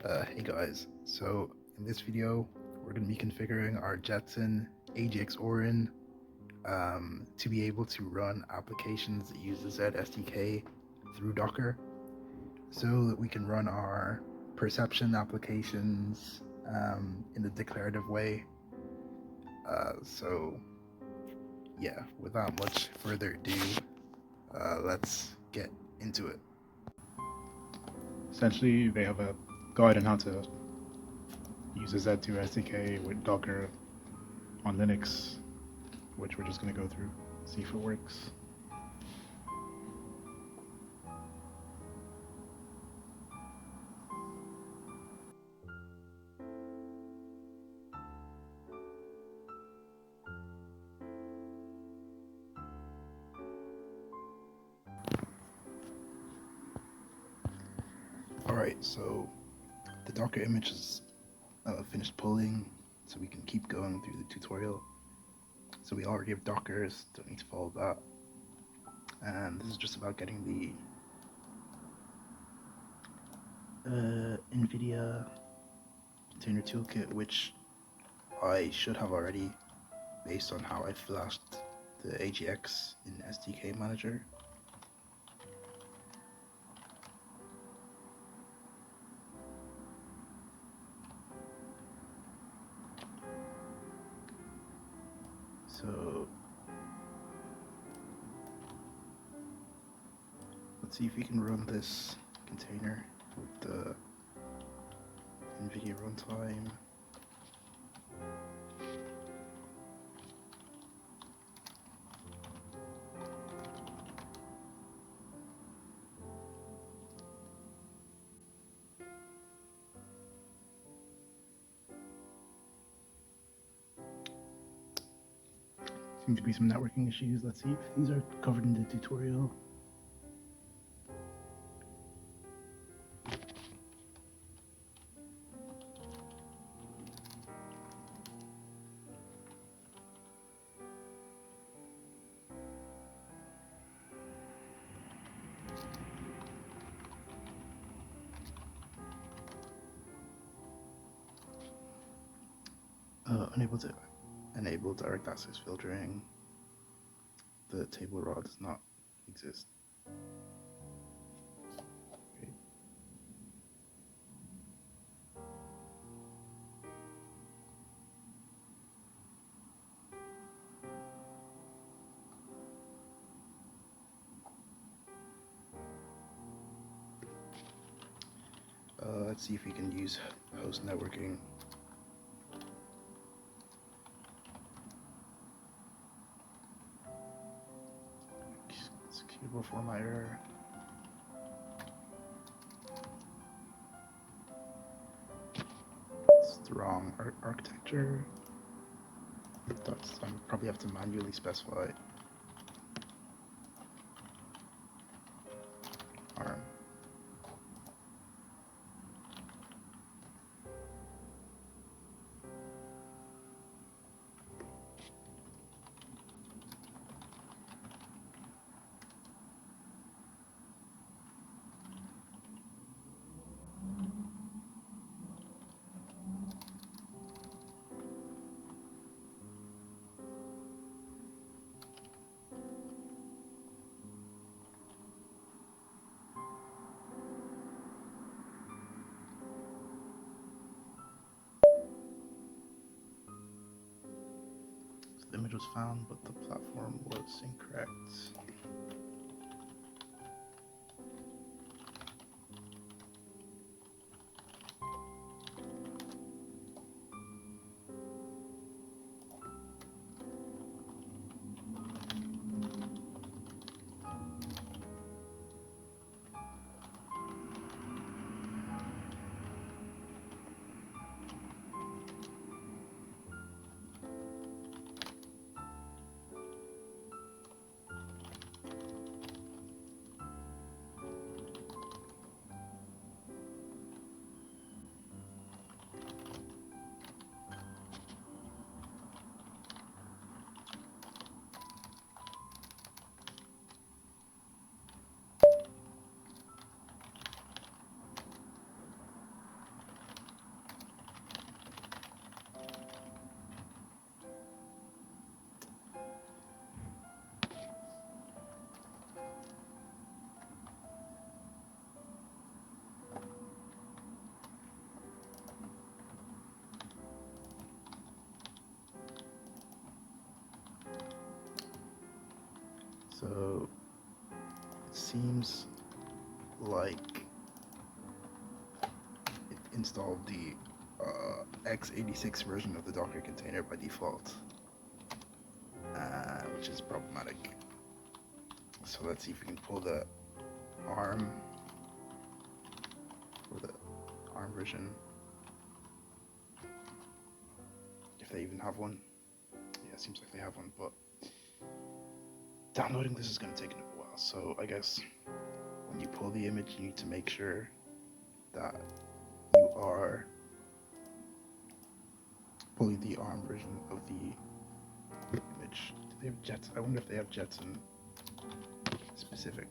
Hey guys, so in this video we're going to be configuring our Jetson AGX Orin to be able to run applications that use the ZED SDK through Docker so that we can run our perception applications in a declarative way. So yeah, without much further ado, let's get into it. Essentially, they have a guide on how to use a ZED2 SDK with Docker on Linux, which we're just going to go through, see if it works. Alright, so the Docker image is finished pulling, so we can keep going through the tutorial. So we already have Dockers, don't need to follow that. And this is just about getting the NVIDIA container toolkit, which I should have already based on how I flashed the AGX in SDK Manager. So let's see if we can run this container with the NVIDIA Runtime. Seems to be some networking issues. Let's see if these are covered in the tutorial. Unable to enable direct access filtering. The table raw does not exist. Okay. Let's see if we can use host networking. Executable for my error. It's the wrong architecture. I probably have to manually specify. ARM. The image was found, but the platform was incorrect. So it seems like it installed the x86 version of the Docker container by default, which is problematic. So let's see if we can pull the ARM or the ARM version, if they even have one. Yeah, it seems like they have one, but downloading this is going to take a while. So I guess when you pull the image, you need to make sure that you are pulling the ARM version of the image. Do they have Jetson? I wonder if they have Jetson specific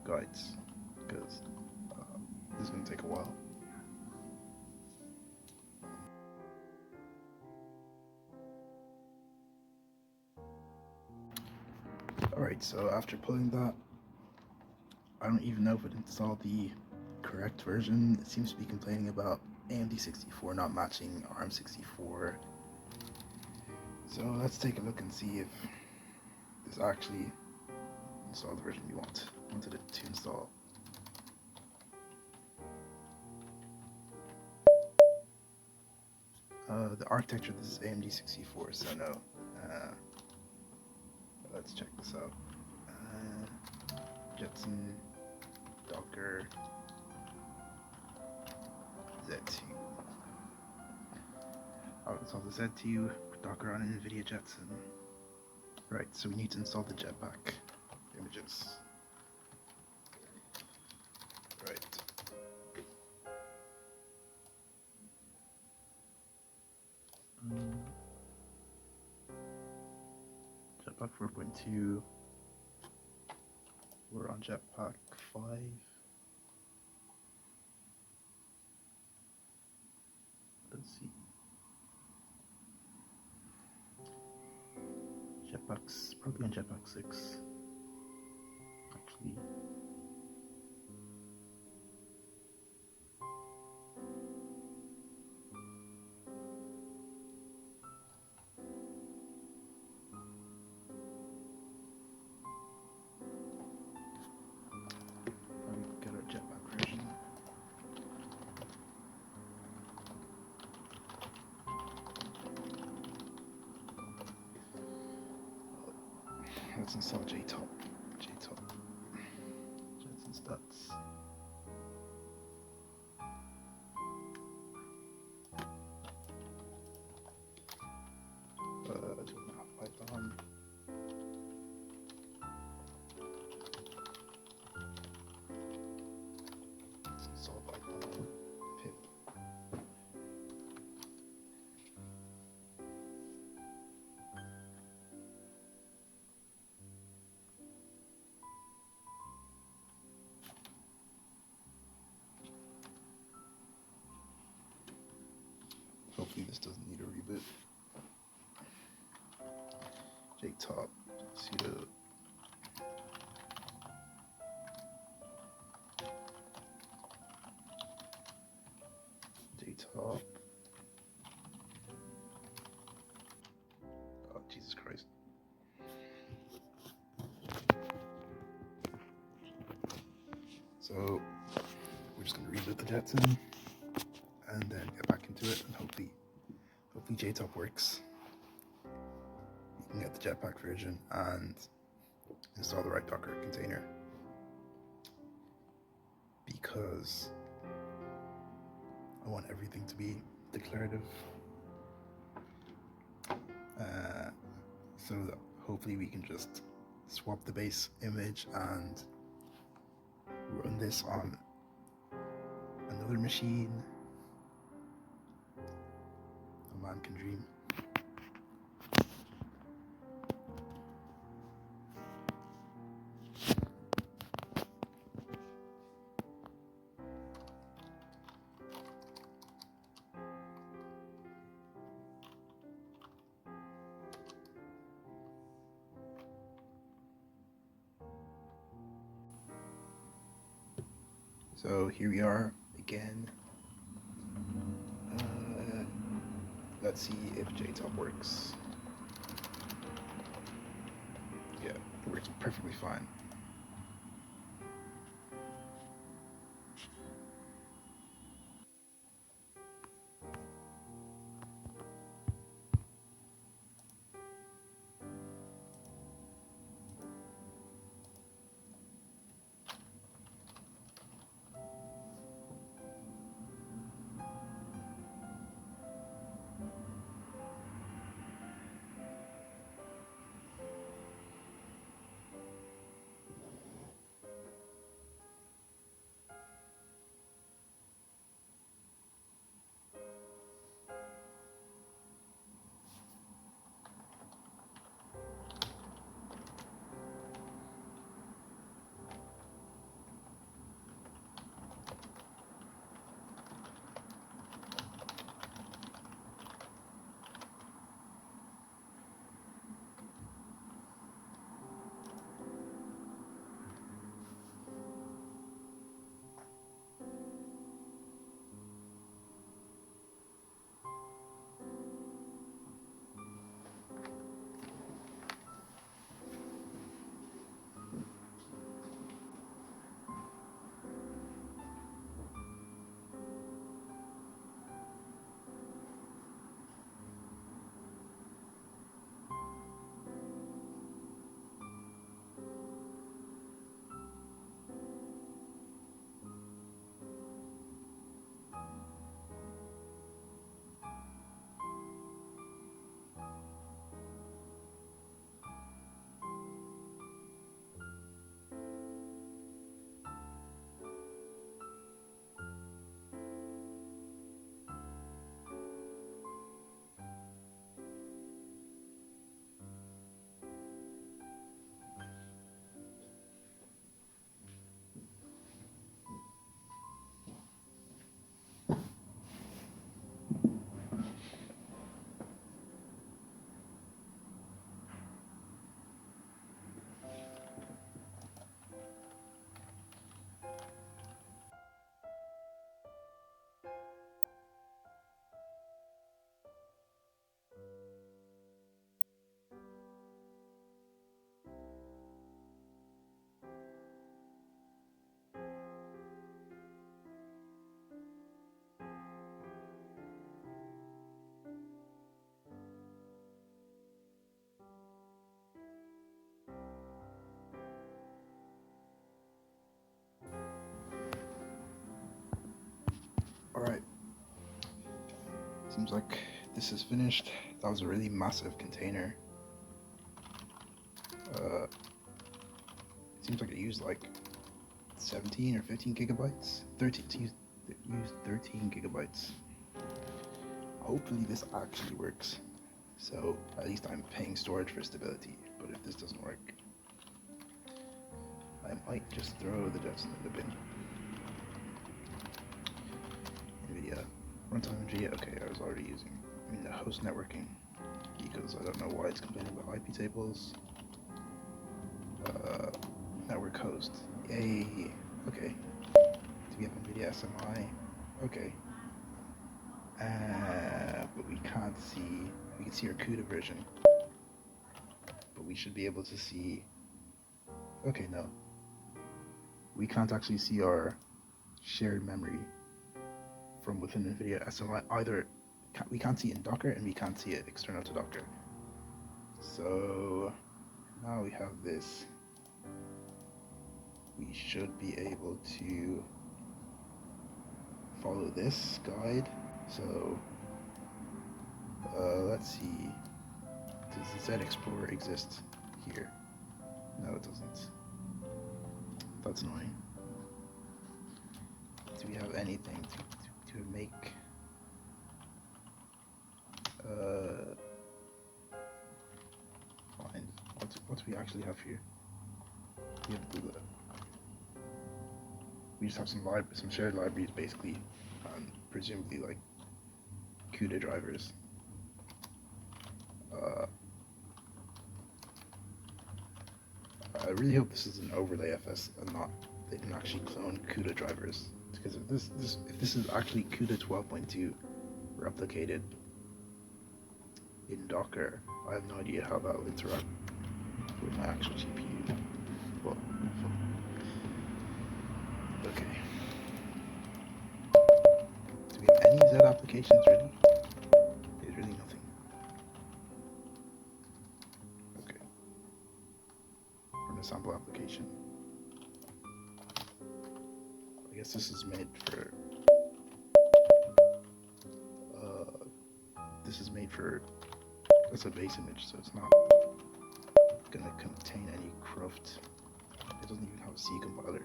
guides, because this is going to take a while. Alright, so after pulling that, I don't even know if it installed the correct version. It seems to be complaining about AMD 64 not matching ARM 64. So let's take a look and see if this actually installed the version we wanted it to install. The architecture, this is AMD 64, so no. Let's check this out. Jetson, Docker, ZED2. I'll install the ZED2 Docker on NVIDIA Jetson. Right, so we need to install the Jetpack images. Right. Jetpack 4.2. We're on Jetpack 5. Let's see. Jetpack's probably on Jetpack 6. Actually. Get our Jetpack version. Let's install JTOP. Jetson stats. Do not Python. Install Python. Pip. Hopefully this doesn't need a reboot. JTOP sudo JTOP. Oh, Jesus Christ. So we're just gonna reboot the Jetson and then get back into it, and hopefully JTOP works. You can get the Jetpack version and install the right Docker container, because I want everything to be declarative, so that hopefully we can just swap the base image and run this on another machine. A man can dream. So here we are again. Let's see if JTOP works. Yeah, works perfectly fine. Alright, seems like this is finished. That was a really massive container. It seems like it used like 17 or 15 gigabytes. 13, it used 13 gigabytes. Hopefully this actually works. So at least I'm paying storage for stability. But if this doesn't work, I might just throw the Jetson in the bin. NVIDIA Runtime AGX. Okay, I was already using the host networking because I don't know why it's complaining about IP tables. Network host. Yay. Okay. Do we have NVIDIA SMI? Okay. But we can't see. We can see our CUDA version, but we should be able to see. Okay, no. We can't actually see our shared memory from within NVIDIA SMI either. We can't see it in Docker, and we can't see it external to Docker. So now we have this. We should be able to follow this guide. So let's see. Does the Z Explorer exist here? No, it doesn't. That's annoying. Do we have anything to make find what do we actually have here? We have the we just have some shared libraries basically, and presumably like CUDA drivers. I really hope this is an overlay FS and not they didn't actually clone CUDA drivers, because if this is actually CUDA 12.2 replicated in Docker, I have no idea how that will interact. with my actual GPU. Well, okay. Do we have any Z applications really? There's really nothing. Okay. Run a sample application. I guess this is made for. This is made for. It's a base image, so it's not gonna contain any cruft. It doesn't even have a C compiler,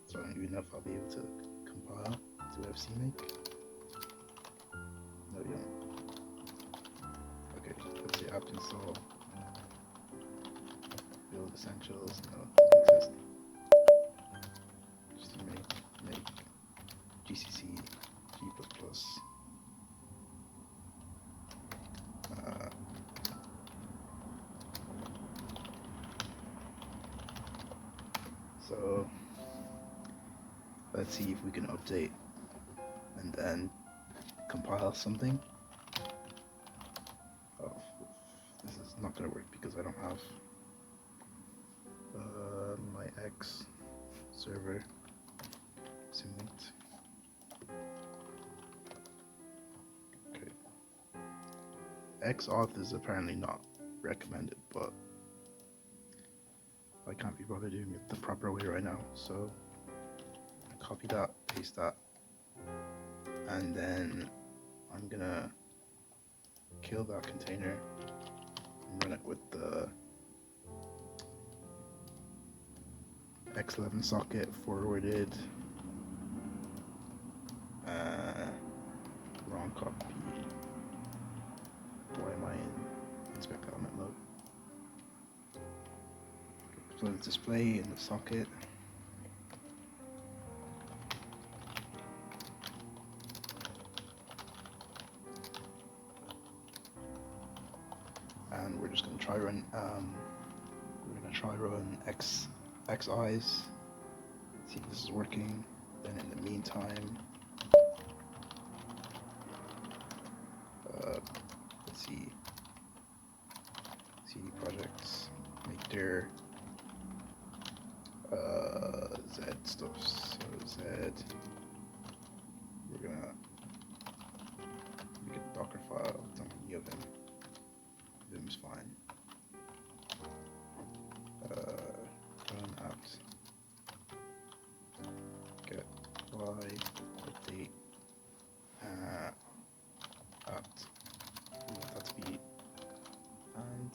so I don't even know if I'll be able to compile to FCMake. No, you don't. Okay, let's see apt install. Build essentials. No, it doesn't exist. Just make GCC G++. So let's see if we can update and then compile something. Oh, this is not going to work because I don't have my X server synced. Okay. XAuth is apparently not recommended, but I can't be bothered doing it the proper way right now, so copy that, paste that, and then I'm gonna kill that container and run it with the X11 socket forwarded, wrong copy. Why am I in inspect element mode? So the display in the socket. And we're just going to try run. We're going to try run XIs. See if this is working. Then in the meantime, let's see. CD projects, make their ZED stuff. So ZED. We're gonna make a Docker file. Don't need of Vim. Vim's fine. Run apt. Get y update apt. We want that to be and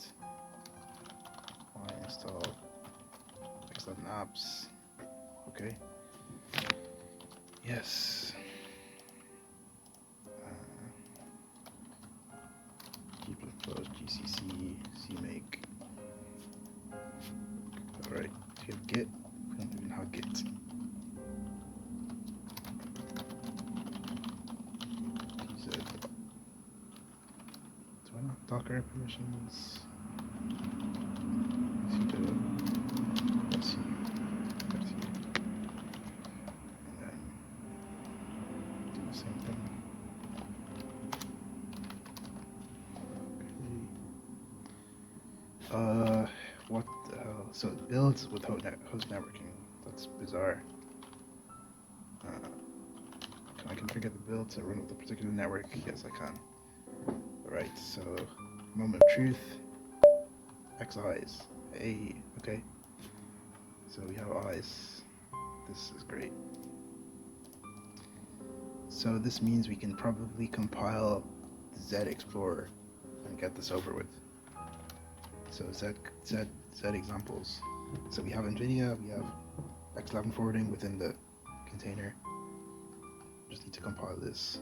y install X11 apps. Okay. Yes. G++, GCC, CMake. Alright, do you have Git? We don't even have Git. ZED. Do I not have Docker permissions? Let's see. And then do the same thing. Okay. What the hell? So it builds with host networking. That's bizarre. Can I configure the build to run with a particular network? Yes, I can. Alright, so moment of truth. XIs. Hey, okay. So we have eyes. This is great. So this means we can probably compile ZED Explorer and get this over with. So ZED examples. So we have NVIDIA, we have X11 forwarding within the container. Just need to compile this.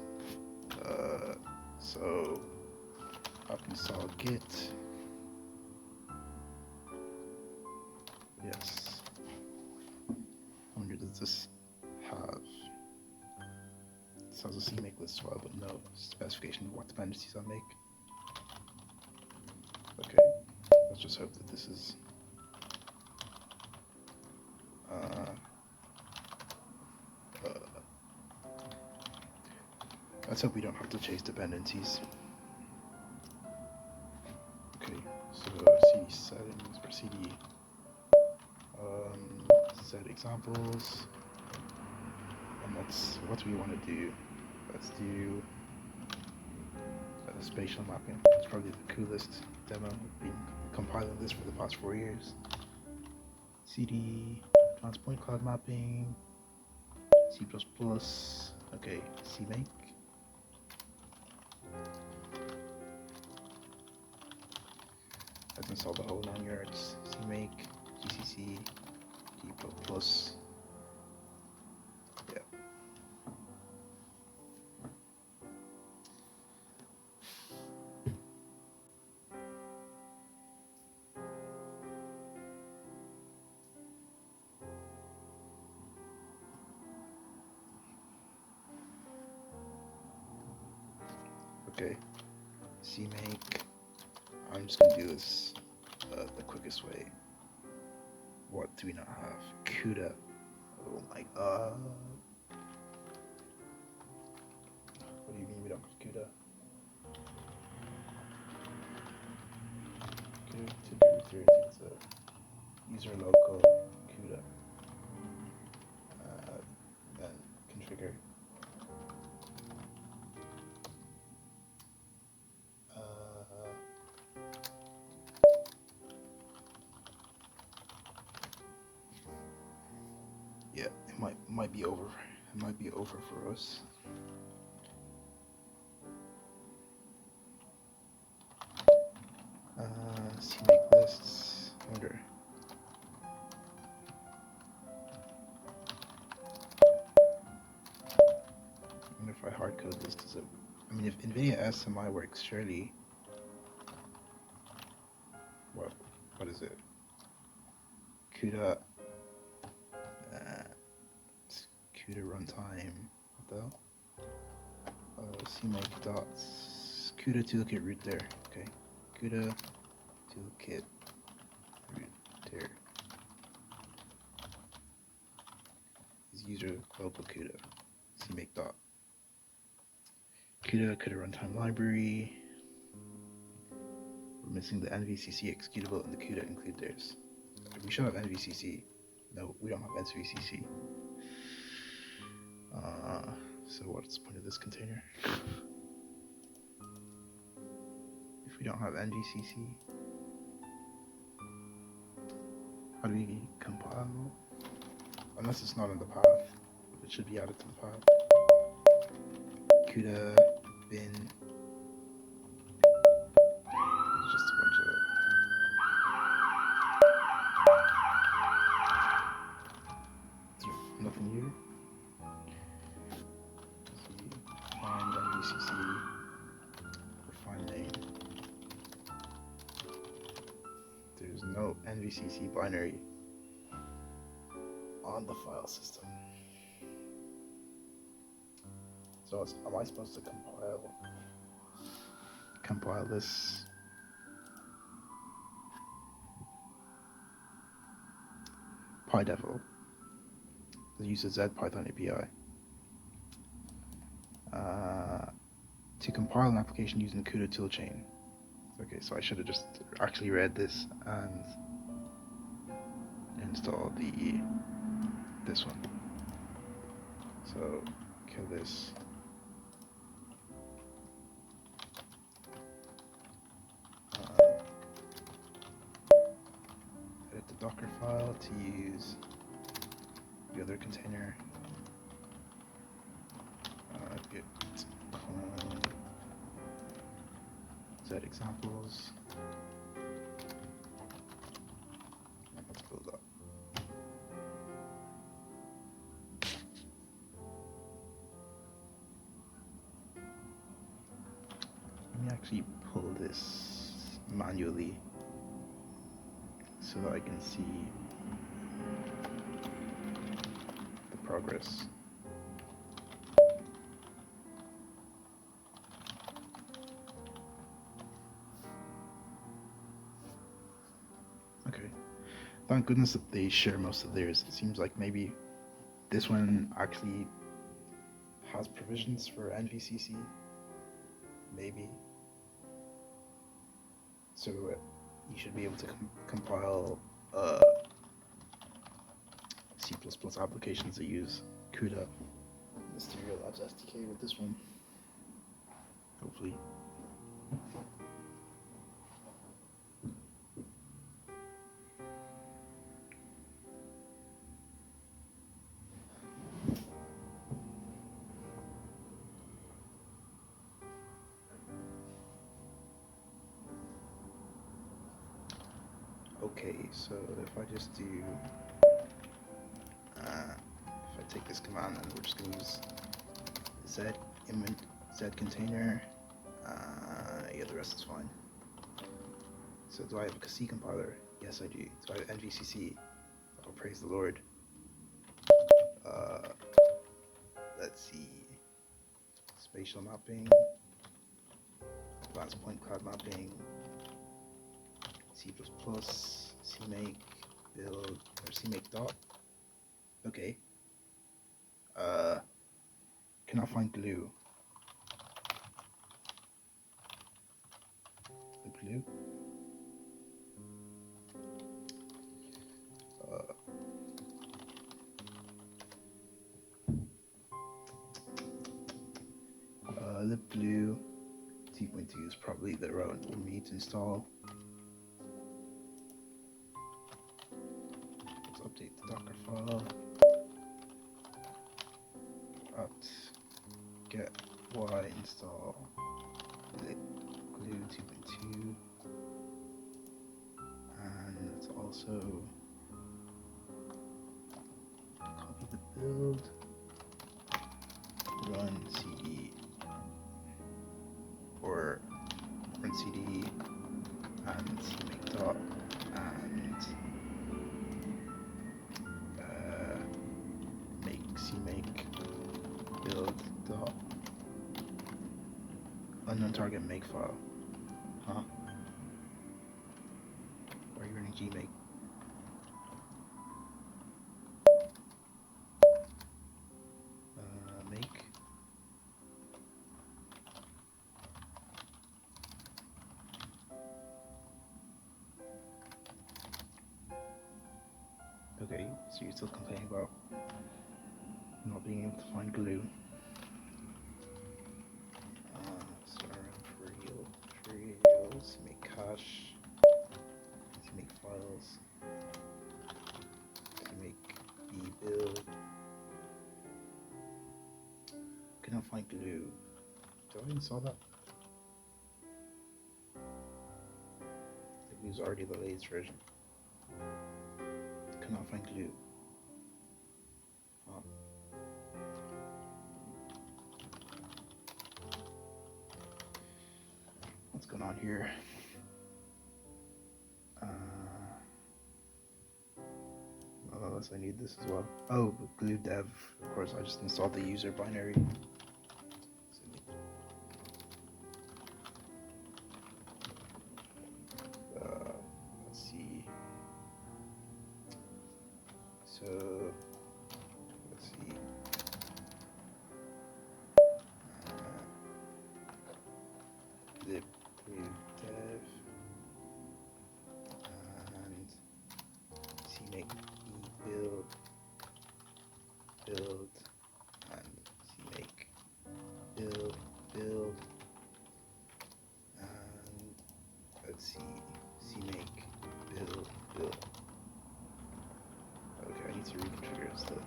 So apt install git. Yes. I wonder, does this have? This has a CMake list as well, but no specification of what dependencies I'll make. Okay, let's just hope that this is. Let's hope we don't have to chase dependencies. Okay, so CD settings, proceed examples. And what do we want to do? Let's do spatial mapping. It's probably the coolest demo. We've been compiling this for the past 4 years. CD, advanced point cloud mapping, C++, okay, CMake. Let's install the whole 9 yards. CMake, GCC, G++. Yeah. Okay, CMake. I'm just gonna do this the quickest way. What do we not have? CUDA. Oh my god. What do you mean we don't have CUDA? CUDA to do it's a user local CUDA. Then configure. Yeah, it might be over. It might be over for us. CMake lists. I wonder. If I hardcode this, does it? I mean, if NVIDIA SMI works, surely. What is it? CUDA. CUDA runtime. What the hell? CMake dots. CUDA toolkit root there. Okay. CUDA toolkit root there. Is user local CUDA. CMake dot. CUDA runtime library. We're missing the NVCC executable and the CUDA include theirs. We should have NVCC. No, we don't have NVCC. So what's the point of this container? If we don't have NVCC, how do we compile? Unless it's not in the path, it should be added to the path. CUDA bin. It's just a bunch of nothing here. Find NVCC. Refine name. There's no NVCC binary on the file system. So am I supposed to compile this? PyDevil. The use of ZED Python API. To compile an application using the CUDA toolchain. Okay, so I should have just actually read this and installed this one. So kill this. Edit the Docker file to use the other container. Git clone Z examples. And let's build up. Let me actually pull this manually so that I can see the progress. Okay, thank goodness that they share most of theirs. It seems like maybe this one actually has provisions for NVCC, maybe. So you should be able to compile C++ C++ applications that use CUDA, the Stereo Labs SDK with this one. Hopefully. Okay, so if I just do, if I take this command, then we're just going to use Z container. Yeah, the rest is fine. So do I have a C compiler? Yes, I do. Do I have NVCC? Oh, praise the Lord. Let's see. Spatial mapping, advanced point cloud mapping, C++, CMake, build, or CMake dot. Okay. Cannot find glue. The glue? libglue 2.2 is probably the route we need to install. Let's update the Docker file. Get y install libglue 2.2, and let's also copy the build, run cd, or run cd and cmake dot and make cmake build dot unknown target make file. Huh? Why are you running gmake? Make. Okay, so you're still complaining about not being able to find glue. So for reals, make cache, make files, make build. Cannot find glue. Do I install that? The glue's already the latest version. Cannot find glue. Oh. What's going on here? Unless I need this as well. Oh, glue dev. Of course, I just installed the user binary. Let's see. So let's see. Lib glue dev and cmake build and cmake build and let's see, cmake build. Okay, I need to reconfigure stuff.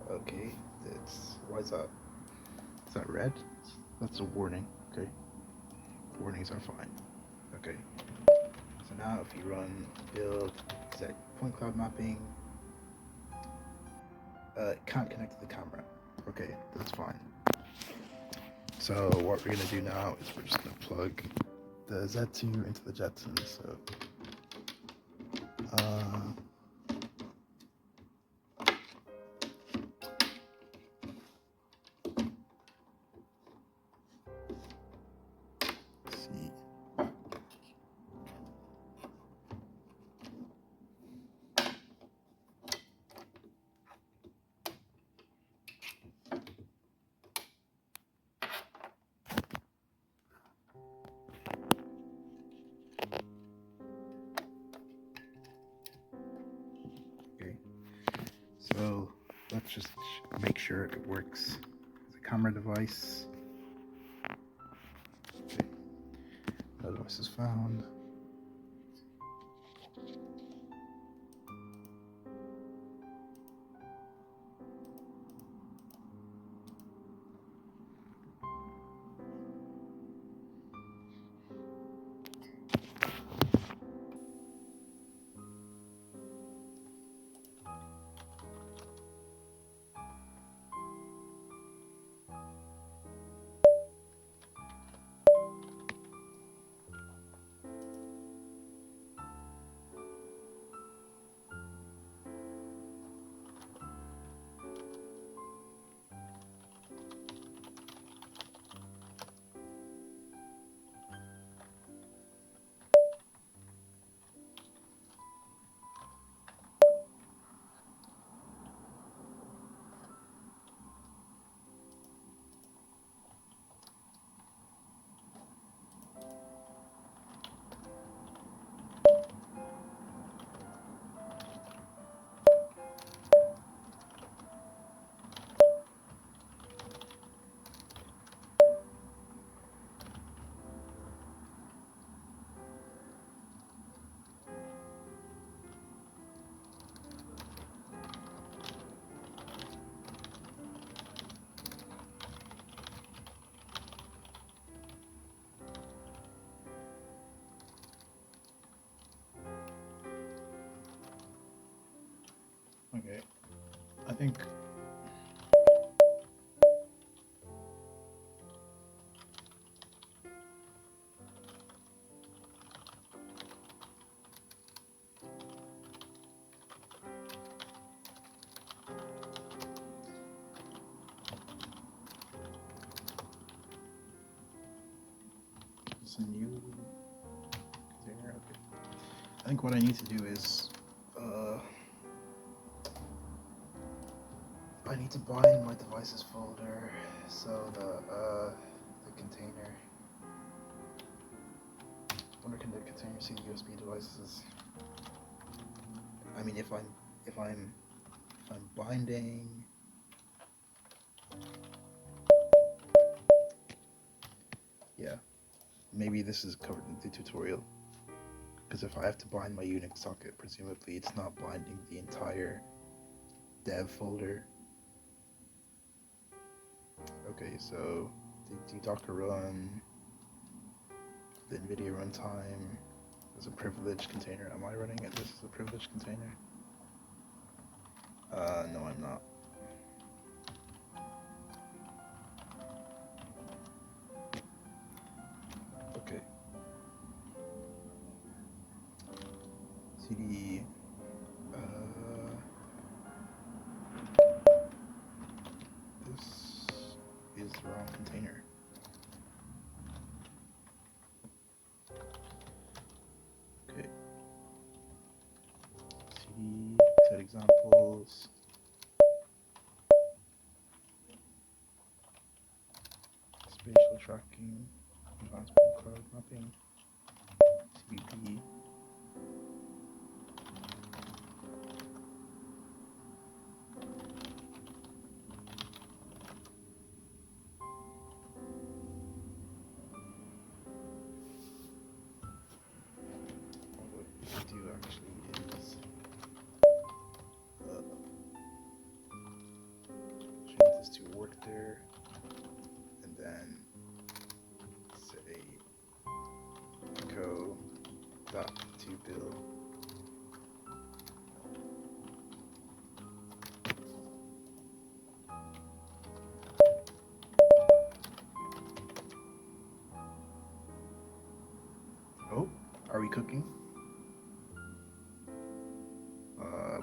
Okay, why is that? Is that red? That's a warning. Okay, warnings are fine. Okay, so now if you run build set point cloud mapping, can't connect to the camera. Okay, that's fine. So what we're gonna do now is we're just gonna plug the ZED2 into the Jetson. So let's see. let's just make sure it works as a camera device. Okay. No device is found. Okay, I think it's a new container. Okay, I think what I need to do is I need to bind my devices folder, so the container. I wonder, can the container see the USB devices? I mean, if I'm binding, yeah, maybe this is covered in the tutorial. Because if I have to bind my Unix socket, presumably it's not binding the entire dev folder. Okay, so the Docker run, the NVIDIA runtime is a privileged container. Am I running it? This is a privileged container? No, I'm not. Okay. CD, this is the wrong container. Okay. CD, set examples. Spatial tracking, advanced cloud mapping, CBP. What we do actually is change this to work there, and then say echo dot to build. Oh, are we cooking?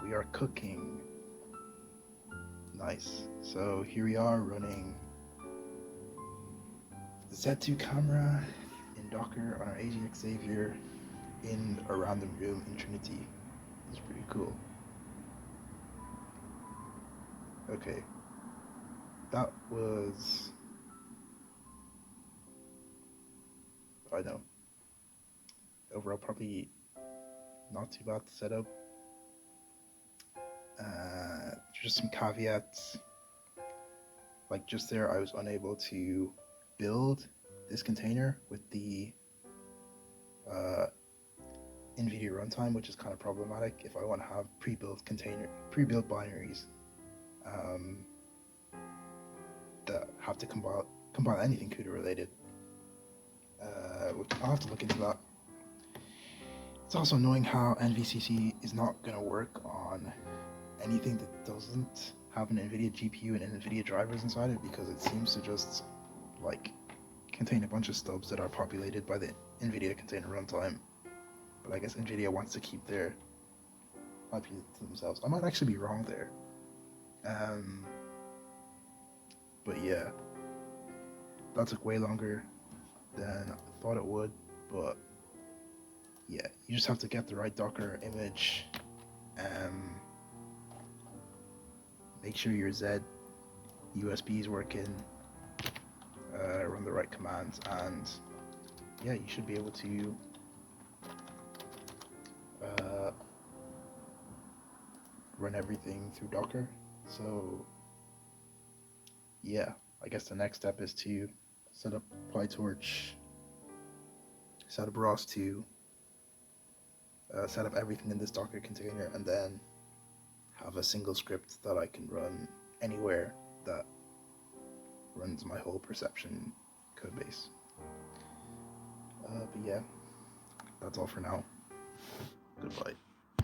We are cooking. Nice. So here we are running the ZED2 camera in Docker on our AGX Xavier in a random room in Trinity. It's pretty cool. Okay. That was... I know. Overall, probably not too bad to set up. just some caveats. Like just there, I was unable to build this container with the NVIDIA Runtime, which is kind of problematic if I want to have pre-built binaries that have to compile anything CUDA related. I'll have to look into that. It's also annoying how NVCC is not going to work on anything that doesn't have an NVIDIA GPU and NVIDIA drivers inside it, because it seems to just like contain a bunch of stubs that are populated by the NVIDIA container runtime. But I guess NVIDIA wants to keep their IP to themselves. I might actually be wrong there. But yeah, that took way longer than I thought it would. But yeah, you just have to get the right Docker image, make sure your ZED USB is working, run the right commands, and yeah, you should be able to run everything through Docker. So yeah, I guess the next step is to set up PyTorch, set up ROS2, set up everything in this Docker container, and then have a single script that I can run anywhere that runs my whole perception codebase. But yeah, that's all for now. Goodbye.